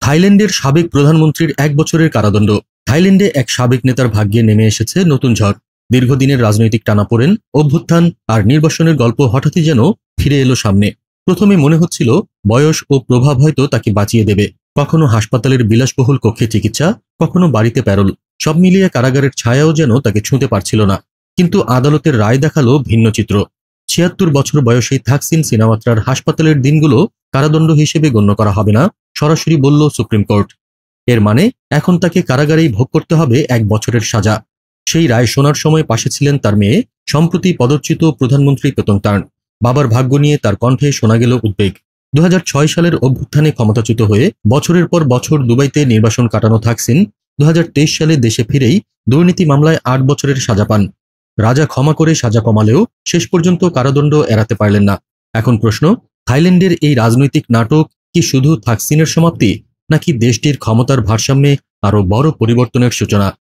থাইল্যান্ডের সাবেক প্রধানমন্ত্রীর ১ বছরের কারাদণ্ড। থাইল্যান্ডে এক সাবেক নেতার ভাগ্যে নেমে এসেছে নতুন ঝড়। দীর্ঘদিনের রাজনৈতিক টানাপোড়েন, অভ্যুত্থান আর নির্বাসনের গল্প হঠাৎই যেন ফিরে এলো সামনে। প্রথমে মনে হচ্ছিল বয়স ও প্রভাব হয়তো তাকে বাঁচিয়ে দেবে। কখনো হাসপাতালের বিলাসবহুল কক্ষে চিকিৎসা, কখনো বাড়িতে প্যারোল। সব মিলিয়ে কারাগারের ছায়াও যেন তাকে ছুঁতে পারছিল না। কিন্তু আদালতের রায় দেখালো ভিন্ন চিত্র। ৭৬ বছর বয়সী থাকসিন সিনাওয়াত্রার হাসপাতালের দিনগুলো কারাদণ্ড হিসেবে গণ্য করা হবে না, সরাসরি বলল সুপ্রিম কোর্ট। এর মানে এখন তাকে কারাগারেই ভোগ করতে হবে ১ বছরের সাজা। সেই রায় শোনার সময় পাশে ছিলেন তার মেয়ে, সম্প্রতি পদচ্যুত প্রধানমন্ত্রী পেতোংতার্ন। বাবার ভাগ্য নিয়ে তার কণ্ঠে শোনা গেল উদ্বেগ। ২০০৬ সালের অভ্যুত্থানে ক্ষমতাচ্যুত হয়ে বছরের পর বছর দুবাইতে নির্বাসন কাটানো থাকসিন ২০২৩ সালে দেশে ফিরেই দুর্নীতি মামলায় ৮ বছরের সাজা পান। রাজা ক্ষমা করে সাজা কমালেও শেষ পর্যন্ত কারাদণ্ড এড়াতে পারলেন না। এখন প্রশ্ন, থাইল্যান্ডের এই রাজনৈতিক নাটক কি শুধু থাকসিনের সমাপ্তি, নাকি দেশটির ক্ষমতার ভারসাম্যে আরও বড় পরিবর্তনের সূচনা?